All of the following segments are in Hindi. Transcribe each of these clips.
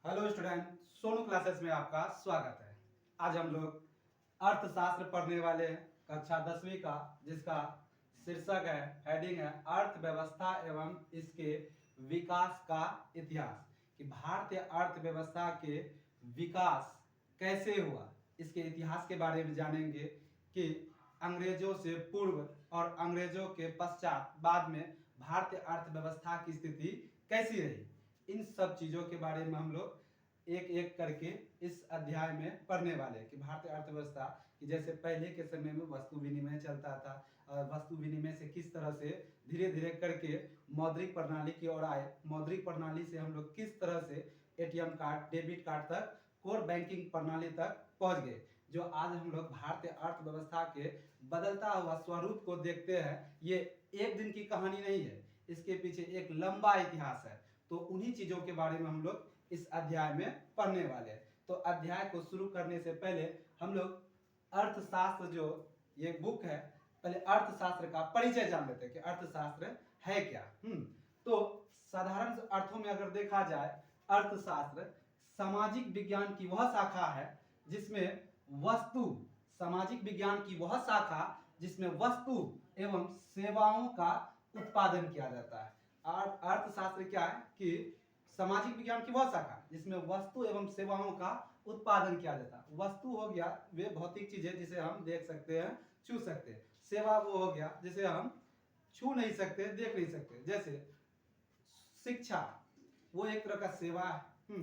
हेलो स्टूडेंट, सोनू क्लासेस में आपका स्वागत है। आज हम लोग अर्थशास्त्र पढ़ने वाले हैं, कक्षा 10वीं का, जिसका शीर्षक है, हेडिंग है अर्थव्यवस्था एवं इसके विकास का इतिहास। कि भारतीय अर्थव्यवस्था के विकास कैसे हुआ, इसके इतिहास के बारे में जानेंगे कि अंग्रेजों से पूर्व और अंग्रेजों के पश्चात बाद में भारतीय अर्थव्यवस्था की स्थिति कैसी रही। इन सब चीज़ों के बारे में हम लोग एक एक करके इस अध्याय में पढ़ने वाले हैं कि भारतीय अर्थव्यवस्था कि जैसे पहले के समय में वस्तु विनिमय चलता था और वस्तु विनिमय से किस तरह से धीरे धीरे करके मौद्रिक प्रणाली की ओर आए। मौद्रिक प्रणाली से हम लोग किस तरह से एटीएम कार्ड, डेबिट कार्ड तक, कोर बैंकिंग प्रणाली तक पहुंच गए। जो आज हम लोग भारतीय अर्थव्यवस्था के बदलता हुआ स्वरूप को देखते हैं, ये एक दिन की कहानी नहीं है, इसके पीछे एक लंबा इतिहास है। तो उन्हीं चीजों के बारे में हम लोग इस अध्याय में पढ़ने वाले हैं। तो अध्याय को शुरू करने से पहले हम लोग अर्थशास्त्र, जो ये बुक है, पहले अर्थशास्त्र का परिचय जान लेते हैं कि अर्थशास्त्र है क्या। तो साधारण अर्थों में अगर देखा जाए, अर्थशास्त्र सामाजिक विज्ञान की वह शाखा है जिसमें वस्तु, सामाजिक विज्ञान की वह शाखा जिसमें वस्तु एवं सेवाओं का उत्पादन किया जाता है। अर्थशास्त्र क्या है कि सामाजिक विज्ञान की वह शाखा जिसमें वस्तु एवं सेवाओं का उत्पादन किया जाता है। वस्तु हो गया वे भौतिक चीजें जिसे हम देख सकते हैं, छू सकते हैं। सेवा वो हो गया जिसे हम छू नहीं सकते, देख नहीं सकते। जैसे शिक्षा वो एक तरह का सेवा है।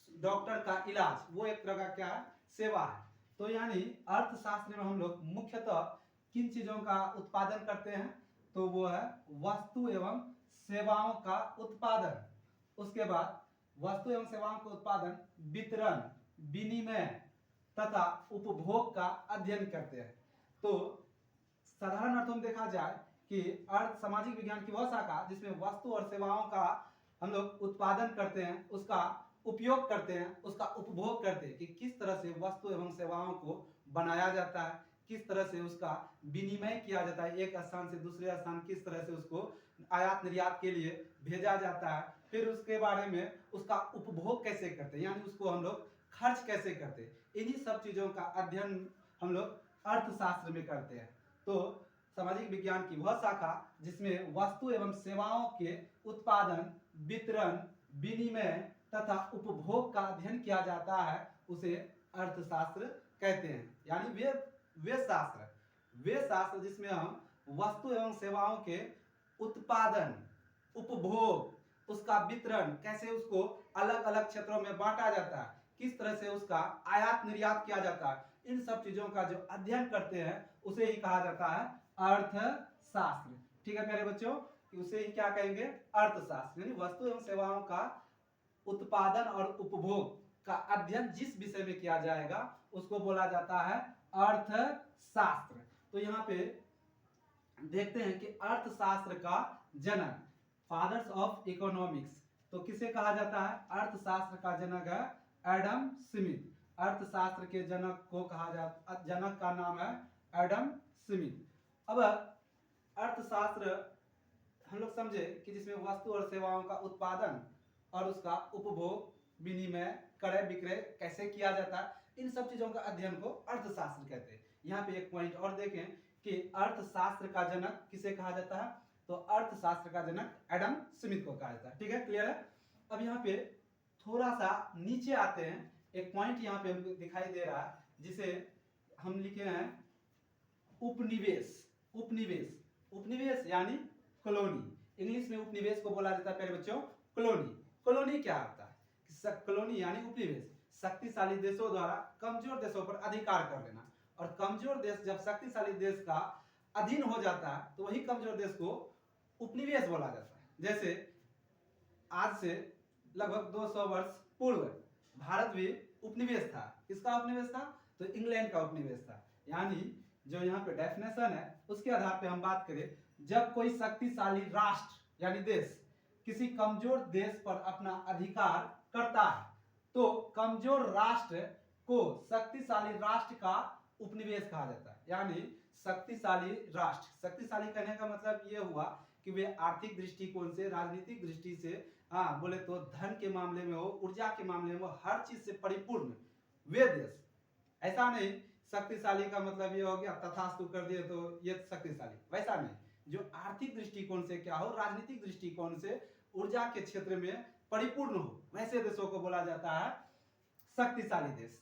डॉक्टर का इलाज वो एक तरह का क्या है, सेवा है। तो यानी अर्थशास्त्र में हम लोग मुख्यतः किन चीजों का उत्पादन करते हैं, तो वो है वस्तु एवं सेवाओं का उत्पादन। उसके बाद वस्तु एवं सेवाओं का उत्पादन, वितरण, विनिमय तथा उपभोग का अध्ययन करते हैं। तो साधारण अर्थों में देखा जाए कि अर्थ सामाजिक विज्ञान की वह शाखा जिसमें वस्तु और सेवाओं का हम लोग उत्पादन करते हैं, उसका उपयोग करते हैं, उसका उपभोग करते हैं कि किस तरह से वस्तु एवं सेवाओं को बनाया जाता है, किस तरह से उसका विनिमय किया जाता है, एक स्थान से दूसरे स्थान किस तरह से उसको आयात निर्यात के लिए भेजा जाता है, फिर उसके बारे में उसका उपभोग कैसे करते हैं, यानी उसको हम लोग खर्च कैसे करते हैं। इन्हीं सब चीजों का अध्ययन हम लोग अर्थशास्त्र में करते हैं। तो सामाजिक विज्ञान की वह शाखा जिसमें वस्तु एवं सेवाओं के उत्पादन, वितरण, विनिमय तथा उपभोग का अध्ययन किया जाता है, उसे अर्थशास्त्र कहते हैं। यानी वे शास्त्र जिसमें हम वस्तु एवं सेवाओं के उत्पादन, उपभोग, उसका वितरण, कैसे उसको अलग अलग क्षेत्रों में बांटा जाता है, किस तरह से उसका आयात निर्यात किया जाता है, इन सब चीजों का जो अध्ययन करते हैं उसे ही कहा जाता है अर्थशास्त्र। ठीक है प्यारे बच्चों, उसे ही क्या कहेंगे, अर्थशास्त्र। यानी वस्तु एवं सेवाओं का उत्पादन और उपभोग का अध्ययन जिस विषय में किया जाएगा उसको बोला जाता है अर्थशास्त्र। तो यहाँ पे देखते हैं कि अर्थशास्त्र का जनक, फादर्स ऑफ इकोनॉमिक्स, तो किसे कहा जाता है, अर्थशास्त्र का जनक है एडम स्मिथ। अर्थशास्त्र के जनक को कहा जाता, जनक का नाम है एडम स्मिथ। अब अर्थशास्त्र हम लोग समझे कि जिसमें वस्तु और सेवाओं का उत्पादन और उसका उपभोग, विनिमय, क्रय विक्रय कैसे किया जाता है, इन सब चीजों का अध्ययन को अर्थशास्त्र कहते हैं। यहाँ पे एक पॉइंट और देखें कि अर्थशास्त्र का जनक किसे कहा जाता है, तो अर्थशास्त्र का जनक एडम स्मिथ को कहा जाता है। ठीक है, क्लियर है। अब यहाँ पे थोड़ा सा नीचे आते हैं, एक पॉइंट यहाँ पे हमको दिखाई दे रहा है जिसे हम लिखे हैं उपनिवेश। उपनिवेश, उपनिवेश यानी कॉलोनी। इंग्लिश में उपनिवेश को बोला जाता है प्यारे बच्चों कॉलोनी। कॉलोनी क्या होता है, कॉलोनी यानी उपनिवेश, शक्तिशाली देशों द्वारा कमजोर देशों पर अधिकार कर लेना। और कमजोर देश जब शक्तिशाली देश का अधीन हो जाता है तो वही कमजोर देश को उपनिवेश बोला जाता है। जैसे आज से लगभग 200 वर्ष पूर्व भारत भी उपनिवेश था। किसका उपनिवेश था, तो इंग्लैंड का उपनिवेश था। यानी जो यहाँ पे डेफिनेशन है उसके आधार पे हम बात करें, जब कोई शक्तिशाली राष्ट्र यानी देश किसी कमजोर देश पर अपना अधिकार करता है तो कमजोर राष्ट्र को शक्तिशाली राष्ट्र का उपनिवेश कहा जाता है। यानी शक्तिशाली राष्ट्र, शक्तिशाली कहने का मतलब ये हुआ कि वे आर्थिक दृष्टिकोण से, राजनीतिक दृष्टि से, हाँ बोले तो धन के मामले में हो, ऊर्जा के मामले में हो, हर चीज से परिपूर्ण वे देश। ऐसा नहीं शक्तिशाली का मतलब ये हो गया तथास्तु कर दिए तो ये शक्तिशाली, वैसा नहीं। जो आर्थिक दृष्टिकोण से क्या हो, राजनीतिक दृष्टिकोण से, ऊर्जा के क्षेत्र में परिपूर्ण हो, वैसे देशों को बोला जाता है शक्तिशाली देश।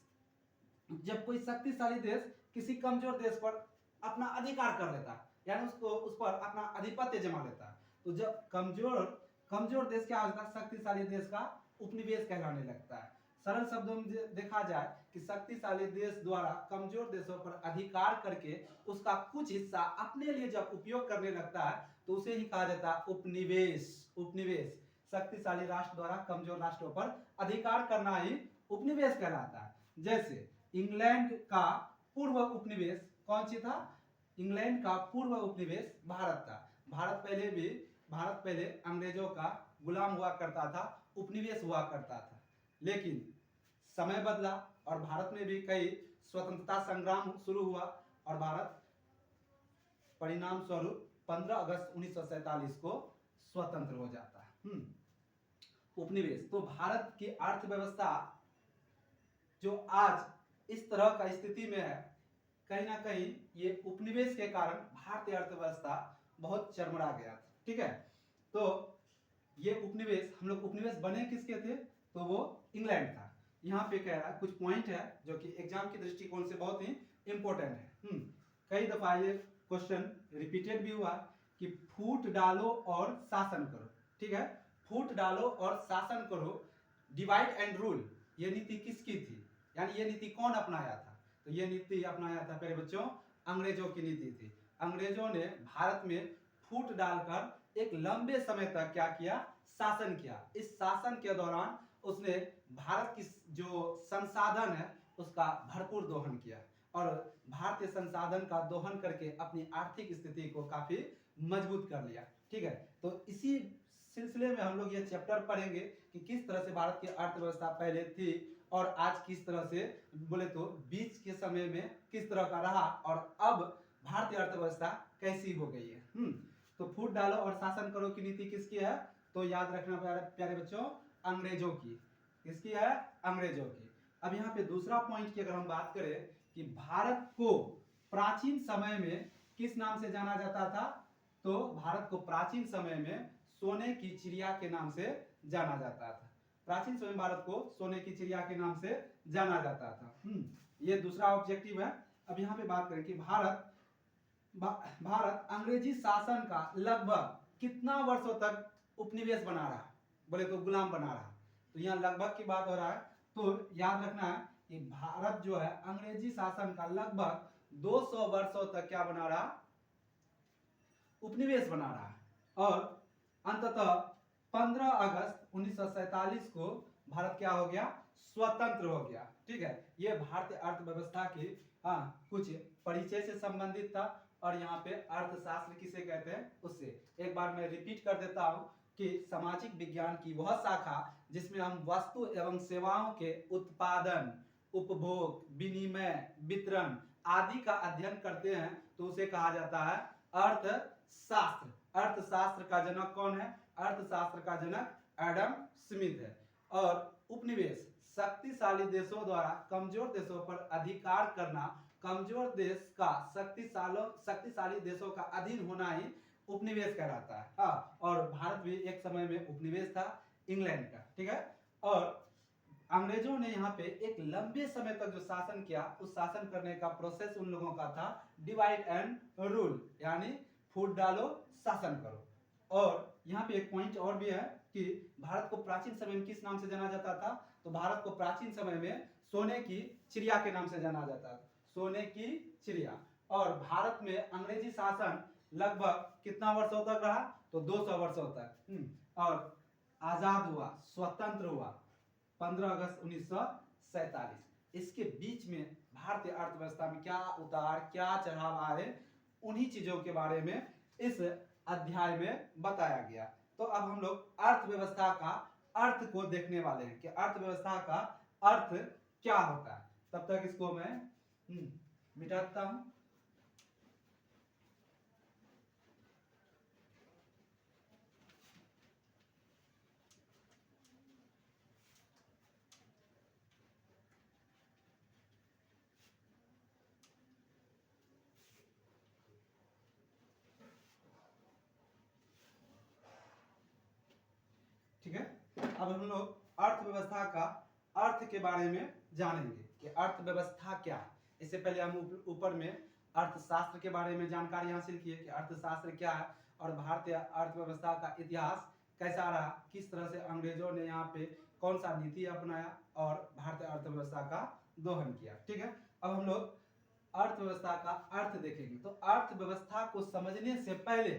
जब कोई शक्तिशाली देश किसी कमजोर देश पर अपना अधिकार कर लेता है, यानी उसको उस पर अपना आधिपत्य जमा लेता है, तो जब कमजोर देश क्या होता है, शक्तिशाली देश का उपनिवेश कहलाने लगता है। सरल शब्दों में देखा जाए कि शक्तिशाली देश द्वारा कमजोर देशों पर अधिकार करके उसका कुछ हिस्सा अपने लिए जब उपयोग करने लगता है तो उसे ही कहा जाता है उपनिवेश। उपनिवेश शक्तिशाली राष्ट्र द्वारा कमजोर राष्ट्रों पर अधिकार करना ही उपनिवेश कहलाता है। जैसे इंग्लैंड का पूर्व उपनिवेश कौन सी था? इंग्लैंड का पूर्व उपनिवेश भारत था। भारत पहले अंग्रेजों का गुलाम हुआ करता था, उपनिवेश हुआ करता था। लेकिन समय बदला और भारत में भी कई स्वतंत्रता संग्राम शुरू हुआ और भारत परिणाम स्वरूप 15 अगस्त 1947 को स्वतंत्र हो जाता है। उपनिवेश तो भारत की अर्थव्यवस्था जो आज इस तरह का स्थिति में है, कहीं ना कहीं ये उपनिवेश के कारण भारतीय अर्थव्यवस्था बहुत चरमरा गया था। ठीक है, तो ये उपनिवेश, हम लोग उपनिवेश बने किसके थे? तो वो इंग्लैंड था। यहाँ पे कह रहा है कुछ पॉइंट है जो कि एग्जाम के दृष्टिकोण से बहुत ही इंपॉर्टेंट है। कई दफा ये क्वेश्चन रिपीटेड भी हुआ कि फूट डालो और शासन करो। ठीक है, फूट डालो और शासन करो, डिवाइड एंड रूल, ये नीति किसकी थी? यानी ये नीति कौन अपनाया था? तो ये नीति अपनाया था प्यारे बच्चों, अंग्रेजों की नीति थी। अंग्रेजों ने भारत में फूट डालकर एक लंबे समय तक क्या किया? शासन किया। इस शासन के दौरान उसने भारत की जो संसाधन है उसका भरपूर दोहन किया और भारतीय संसाधन का दोहन करके अपनी आर्थिक स्थिति को काफी मजबूत कर लिया। ठीक है, तो इसी सिलसिले में हम लोग ये चैप्टर पढ़ेंगे कि किस तरह से भारत की अर्थव्यवस्था पहले थी और आज किस तरह से, बोले तो बीच के समय में किस तरह का रहा और अब भारतीय अर्थव्यवस्था कैसी हो गई है। तो फूट डालो और शासन करो की नीति किसकी है? तो याद रखना प्यारे बच्चों, अंग्रेजों की। किसकी है? अंग्रेजों की। अब यहाँ पे दूसरा पॉइंट की अगर हम बात करें कि भारत को प्राचीन समय में किस नाम से जाना जाता था? तो भारत को प्राचीन समय में सोने की चिड़िया के नाम से जाना जाता था। प्राचीन समय भारत को सोने की चिड़िया के नाम से जाना जाता था। ये दूसरा ऑब्जेक्टिव है। अब यहाँ पे बात करें कि भारत अंग्रेजी शासन का लगभग कितना वर्षों तक उपनिवेश बना रहा? बोले तो गुलाम बना रहा। तो यहाँ लगभग की बात हो रहा है, तो याद रखना है कि भारत जो है अंग्रेजी शासन का लगभग 200 वर्षों तक क्या बना रहा? उपनिवेश बना रहा है। और अंततः 15 अगस्त 1947 को भारत क्या हो गया? स्वतंत्र हो गया। ठीक है, ये भारतीय अर्थव्यवस्था की कुछ परिचय से संबंधित था और यहाँ पे अर्थशास्त्र किसे कहते हैं उससे। एक बार मैं रिपीट कर देता हूँ कि सामाजिक विज्ञान की वह शाखा जिसमें हम वस्तु एवं सेवाओं के उत्पादन, उपभोग, विनिमय, वितरण आदि का अध्ययन करते हैं तो उसे कहा जाता है अर्थशास्त्र। अर्थशास्त्र का जनक कौन है? अर्थशास्त्र का जनक एडम स्मिथ है। और उपनिवेश शक्तिशाली देशों द्वारा कमजोर देशों पर अधिकार करना, कमजोर देश का शक्तिशाली देशों का अधीन होना ही उपनिवेश कहलाता है। हाँ, और भारत भी एक समय में उपनिवेश था इंग्लैंड का। ठीक है, और अंग्रेजों ने यहाँ पे एक लंबे समय तक जो शासन किया, उस शासन करने का प्रोसेस उन लोगों का था डिवाइड एंड रूल, यानी फूट डालो शासन करो। और यहाँ पे एक पॉइंट और भी है कि भारत को प्राचीन समय में किस नाम से जाना जाता था? तो भारत को प्राचीन समय में सोने की चिड़िया के नाम से जाना जाता था, सोने की चिड़िया। और भारत में अंग्रेजी शासन लगभग कितना वर्षों तक रहा? तो 200 वर्षों तक। और आजाद हुआ, स्वतंत्र हुआ 15 अगस्त 1947। इसके बीच में भारतीय अर्थव्यवस्था में क्या उतार क्या चढ़ाव आए, उन्हीं चीजों के बारे में इस अध्याय में बताया गया। तो अब हम लोग अर्थव्यवस्था का अर्थ को देखने वाले हैं कि अर्थव्यवस्था का अर्थ क्या होता है। तब तक इसको मैं मिटाता हूं। ठीक है। अब हम लोग अर्थव्यवस्था का अर्थ के बारे में जानेंगे कि अर्थव्यवस्था क्या है। इससे पहले हम ऊपर में अर्थशास्त्र के बारे में जानकारी हासिल किए कि अर्थशास्त्र क्या है और भारतीय अर्थव्यवस्था का इतिहास कैसा रहा, किस तरह से अंग्रेजों ने यहाँ पे कौन सा नीति अपनाया और भारतीय अर्थव्यवस्था का दोहन किया। ठीक है, अब हम लोग अर्थव्यवस्था का अर्थ देखेंगे। तो अर्थव्यवस्था को समझने से पहले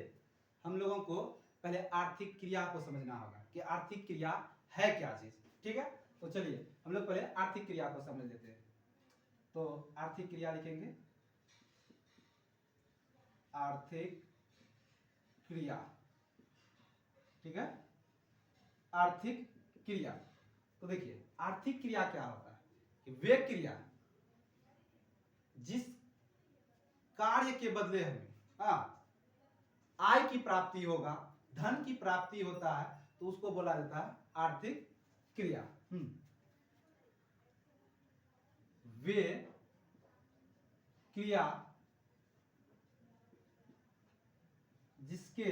हम लोगों को पहले आर्थिक क्रिया को समझना होगा कि आर्थिक क्रिया है क्या चीज। ठीक है, तो चलिए हम लोग पहले आर्थिक क्रिया को समझ लेते हैं। तो आर्थिक क्रिया लिखेंगे, आर्थिक क्रिया। ठीक है, आर्थिक क्रिया। तो देखिए आर्थिक क्रिया क्या होता है कि वे क्रिया जिस कार्य के बदले हमें आय की प्राप्ति होगा, धन की प्राप्ति होता है, तो उसको बोला जाता है आर्थिक क्रिया। वे क्रिया जिसके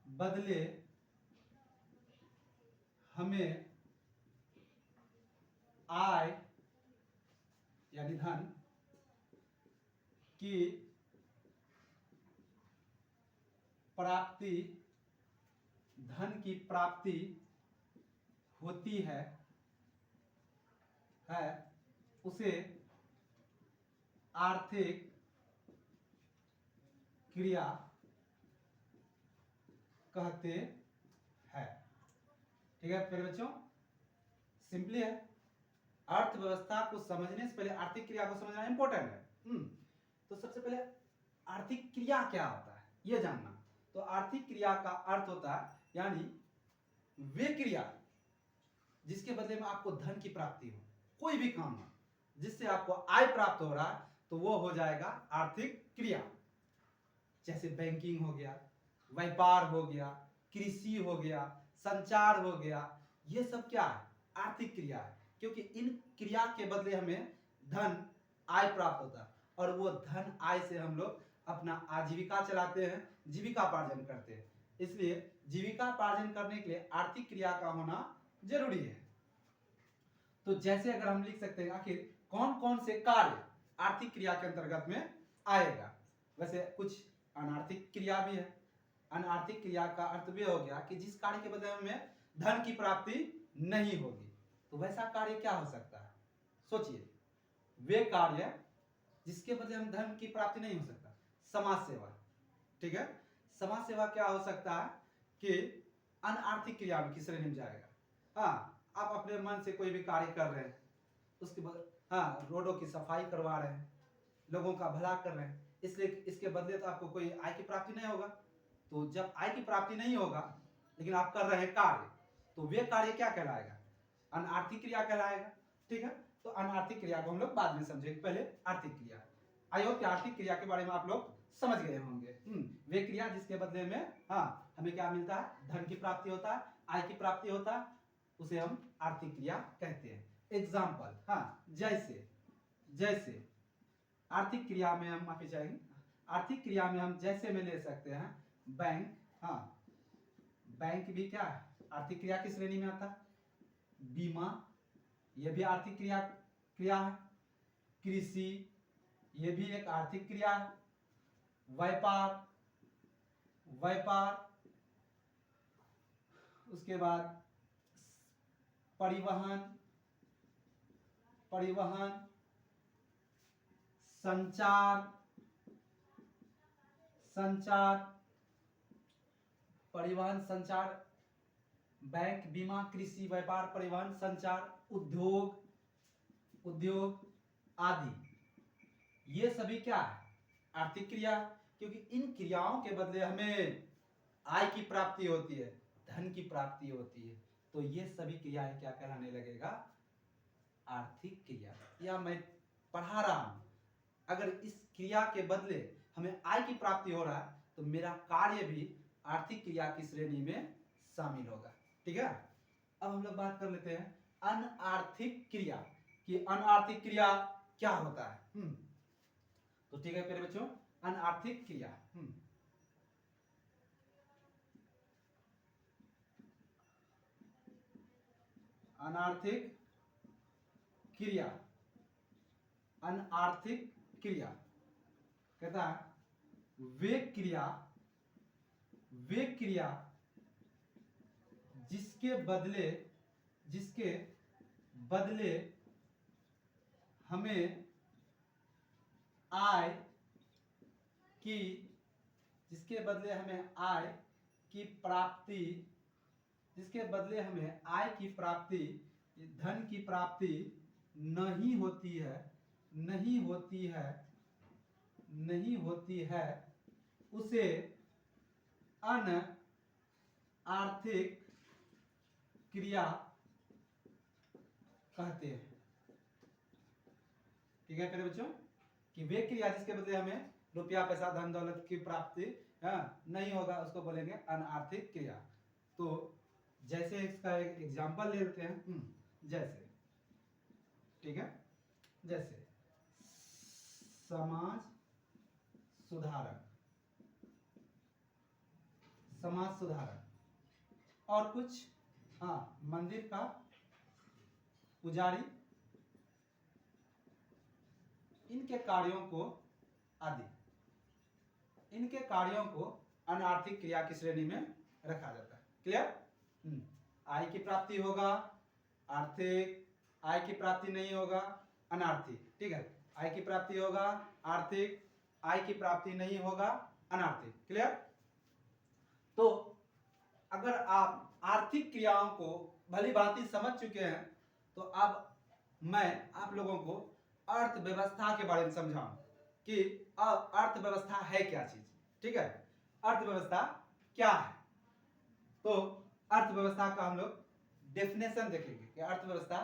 बदले हमें आय यानी धन की प्राप्ति, धन की प्राप्ति होती है उसे आर्थिक क्रिया कहते हैं। ठीक है फिर बच्चों, सिंपली है, अर्थव्यवस्था को समझने से पहले आर्थिक क्रिया को समझना इंपॉर्टेंट है। तो सबसे पहले आर्थिक क्रिया क्या होता है यह जानना। तो आर्थिक क्रिया का अर्थ होता है यानी वे क्रिया जिसके बदले में आपको धन की प्राप्ति हो, कोई भी काम हो जिससे आपको आय प्राप्त हो रहा है, तो वो हो जाएगा आर्थिक क्रिया। जैसे बैंकिंग हो गया, व्यापार हो गया, कृषि हो गया, संचार हो गया, ये सब क्या है आर्थिक क्रिया है, क्योंकि इन क्रिया के बदले हमें धन आय प्राप्त होता है और वो धन आय से हम लोग अपना आजीविका चलाते हैं, जीविकापार्जन करते हैं। इसलिए जीविकापार्जन करने के लिए आर्थिक क्रिया का होना जरूरी है। तो जैसे अगर हम लिख सकते हैं आखिर कौन कौन से कार्य आर्थिक क्रिया के अंतर्गत में आएगा। वैसे कुछ अनार्थिक क्रिया भी है। अनार्थिक क्रिया का अर्थ भी हो गया कि जिस कार्य के बदले हमें धन की प्राप्ति नहीं होगी। तो वैसा कार्य क्या हो सकता है, सोचिए, वे कार्य जिसके बदले हम धन की प्राप्ति नहीं हो सकता। समाज सेवा, ठीक है, समाज सेवा क्या हो सकता है कि अनार्थिक क्रिया की श्रेणी में जाएगा। आप अपने मन से कोई भी कार्य कर रहे हैं, उसके बाद रोडों की सफाई करवा रहे हैं, लोगों का भला कर रहे हैं, इसलिए इसके बदले तो आपको कोई आय की प्राप्ति नहीं होगा। तो जब आय की प्राप्ति नहीं होगा लेकिन आप कर रहे हैं कार्य, तो वे कार्य क्या कहलाएगा, अनार्थिक क्रिया कहलाएगा। ठीक है, तो अनार्थिक क्रिया को हम लोग बाद में समझेंगे, पहले आर्थिक क्रिया। आई होप कि आर्थिक क्रिया के बारे में आप लोग समझ गए होंगे। वे क्रिया जिसके बदले में हमें क्या मिलता है, धन की प्राप्ति होता है, आय की प्राप्ति होता है, उसे हम आर्थिक क्रिया कहते हैं। एग्जाम्पल, जैसे जैसे आर्थिक क्रिया में हम माफी चाहेंगे, आर्थिक क्रिया में हम जैसे में ले सकते हैं बैंक। बैंक भी क्या है, आर्थिक क्रिया की श्रेणी में आता है। बीमा, यह भी आर्थिक क्रिया है। कृषि, यह भी एक आर्थिक क्रिया है। व्यापार, उसके बाद परिवहन, संचार, परिवहन, संचार, बैंक, बीमा, कृषि, व्यापार, परिवहन, संचार, उद्योग आदि, ये सभी क्या है आर्थिक क्रिया, क्योंकि इन क्रियाओं के बदले हमें आय की प्राप्ति होती है, धन की प्राप्ति होती है। तो ये सभी क्रियाएं क्या कहलाने लगेगा, आर्थिक क्रिया। या मैं पढ़ा रहा हूं, अगर इस क्रिया के बदले हमें आय की प्राप्ति हो रहा है तो मेरा कार्य भी आर्थिक क्रिया की श्रेणी में शामिल होगा। ठीक है, अब हम लोग बात कर लेते हैं अनार्थिक क्रिया कि अनार्थिक क्रिया क्या होता है। तो ठीक है प्यारे बच्चों, अनार्थिक क्रिया अनार्थिक क्रिया, अनार्थिक क्रिया कहता है वे क्रिया जिसके बदले हमें आय की धन की प्राप्ति नहीं होती है उसे अनआर्थिक क्रिया कहते हैं। ठीक है मेरे बच्चों, कि वे क्रिया जिसके बदले हमें रुपया पैसा धन दौलत की प्राप्ति नहीं होगा उसको बोलेंगे अनआर्थिक क्रिया। तो जैसे इसका एक एग्जांपल ले लेते हैं, जैसे, ठीक है, जैसे समाज सुधारक और कुछ मंदिर का पुजारी, इनके कार्यों को अनार्थिक क्रिया की श्रेणी में रखा जाता है। क्लियर? आय की प्राप्ति होगा आर्थिक, आय की प्राप्ति नहीं होगा अनार्थिक। ठीक है, आय की प्राप्ति होगा आर्थिक, आय की प्राप्ति नहीं होगा अनार्थिक। क्लियर? तो अगर आप आर्थिक क्रियाओं को भली भांति समझ चुके हैं तो अब मैं आप लोगों को अर्थव्यवस्था के बारे में समझाऊं कि अर्थव्यवस्था है क्या चीज। ठीक है, अर्थव्यवस्था क्या है। तो अर्थव्यवस्था का हम लोग डेफिनेशन देखेंगे कि अर्थव्यवस्था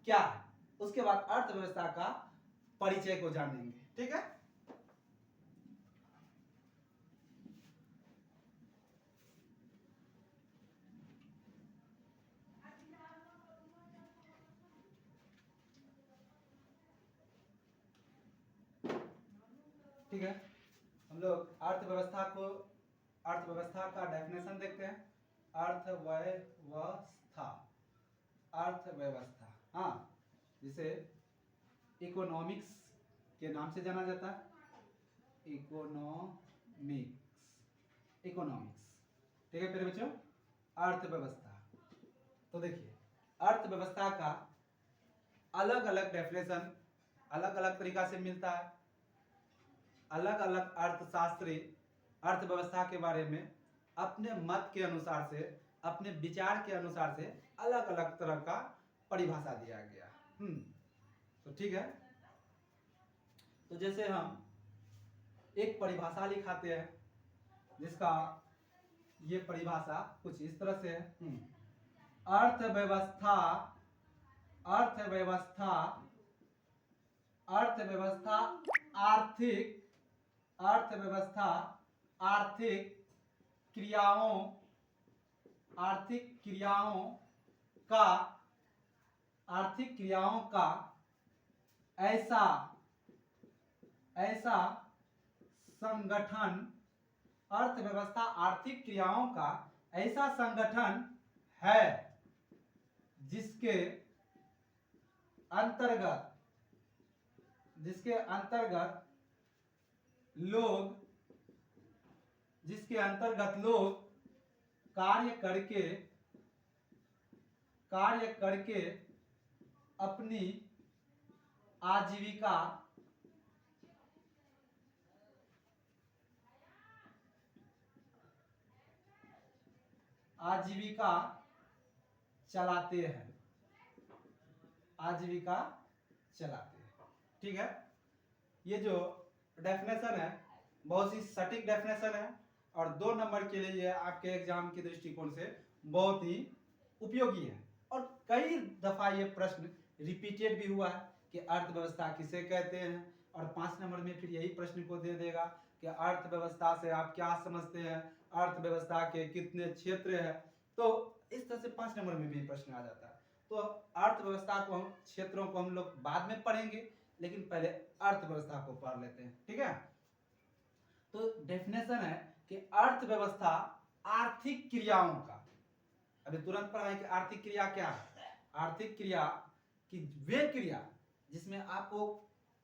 क्या है, उसके बाद अर्थव्यवस्था का परिचय को जानेंगे। ठीक है, ठीक है, हम लोग अर्थव्यवस्था का डेफिनेशन देखते हैं। अर्थव्यवस्था जिसे इकोनॉमिक्स के नाम से जाना जाता है। इकोनॉमिक्स। ठीक है मेरे बच्चों, अर्थव्यवस्था। तो देखिए, अर्थव्यवस्था का अलग अलग डेफिनेशन अलग अलग तरीका से मिलता है। अलग अलग अर्थशास्त्री अर्थव्यवस्था के बारे में अपने मत के अनुसार से, अपने विचार के अनुसार से अलग अलग तरह का परिभाषा दिया गया। तो ठीक है, तो जैसे हम एक परिभाषा लिखाते हैं जिसका ये परिभाषा कुछ इस तरह से है। अर्थव्यवस्था आर्थिक क्रियाओं का ऐसा संगठन, अर्थव्यवस्था आर्थिक क्रियाओं का ऐसा संगठन है जिसके अंतर्गत लोग कार्य करके अपनी आजीविका चलाते हैं। ठीक है, ये जो डेफिनेशन है बहुत ही सटीक डेफिनेशन है और 2 नंबर के लिए आपके एग्जाम के दृष्टिकोण से बहुत ही उपयोगी है। और कई दफा ये प्रश्न रिपीटेड भी हुआ है कि अर्थव्यवस्था किसे कहते हैं, और 5 नंबर में फिर यही प्रश्न को दे देगा कि अर्थव्यवस्था से आप क्या समझते हैं, अर्थव्यवस्था के कितने क्षेत्र हैं। तो इस तरह से 5 नंबर में भी प्रश्न आ जाता है। तो अर्थव्यवस्था को, क्षेत्रों को हम लोग बाद में पढ़ेंगे, लेकिन पहले अर्थव्यवस्था को पढ़ लेते हैं। ठीक है, तो डेफिनेशन है कि अर्थव्यवस्था आर्थिक क्रियाओं का, अभी तुरंत पढ़ा है कि आर्थिक क्रिया क्या है। आर्थिक क्रिया की वे क्रिया जिसमें आपको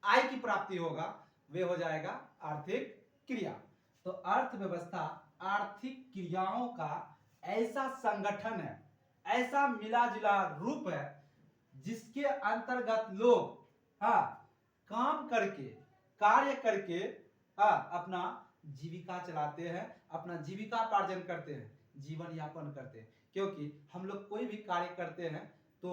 आय की प्राप्ति होगा वे हो जाएगा आर्थिक क्रिया। तो अर्थव्यवस्था आर्थिक क्रियाओं का ऐसा संगठन है, ऐसा मिला जुला रूप है जिसके अंतर्गत लोग काम करके, कार्य करके अपना जीविका चलाते हैं, अपना जीविकापार्जन करते हैं, जीवन यापन करते हैं। क्योंकि हम लोग कोई भी कार्य करते हैं तो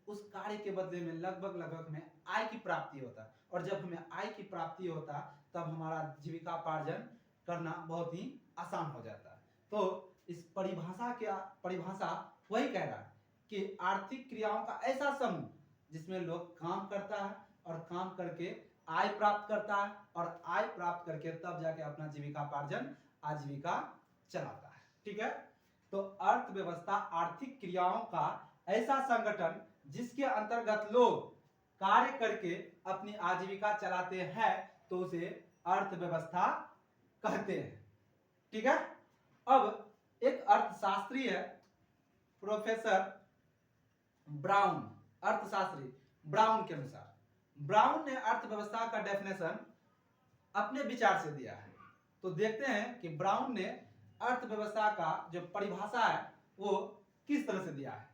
उस कार्य के बदले में लगभग में आय की प्राप्ति होता है, और जब हमें आय की प्राप्ति होता तब हमारा जीविकापार्जन करना बहुत ही आसान हो जाता है। तो इस परिभाषा वही कह रहा है कि आर्थिक क्रियाओं का ऐसा समूह जिसमें लोग काम करता है और काम करके आय प्राप्त करता है, और आय प्राप्त करके तब जाके अपना जीविकापार्जन, आजीविका चलाता है। ठीक है, तो अर्थव्यवस्था आर्थिक क्रियाओं का ऐसा संगठन जिसके अंतर्गत लोग कार्य करके अपनी आजीविका चलाते हैं तो उसे अर्थव्यवस्था कहते हैं। ठीक है, अब एक अर्थशास्त्री है प्रोफेसर ब्राउन, अर्थशास्त्री ब्राउन के अनुसार, ब्राउन ने अर्थव्यवस्था का डेफिनेशन अपने विचार से दिया है। तो देखते हैं कि ब्राउन ने अर्थव्यवस्था का जो परिभाषा है वो किस तरह से दिया है।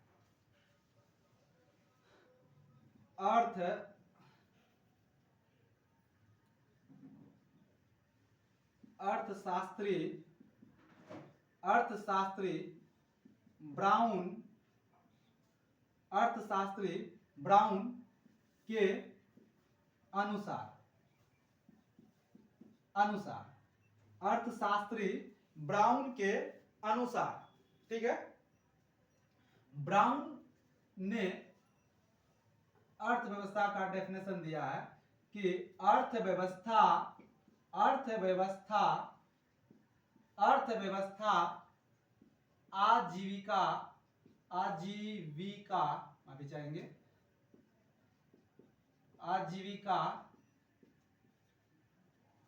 अर्थशास्त्री ब्राउन के अर्थशास्त्री ब्राउन के अनुसार, ठीक है, ब्राउन ने अर्थव्यवस्था का डेफिनेशन दिया है कि अर्थव्यवस्था आजीविका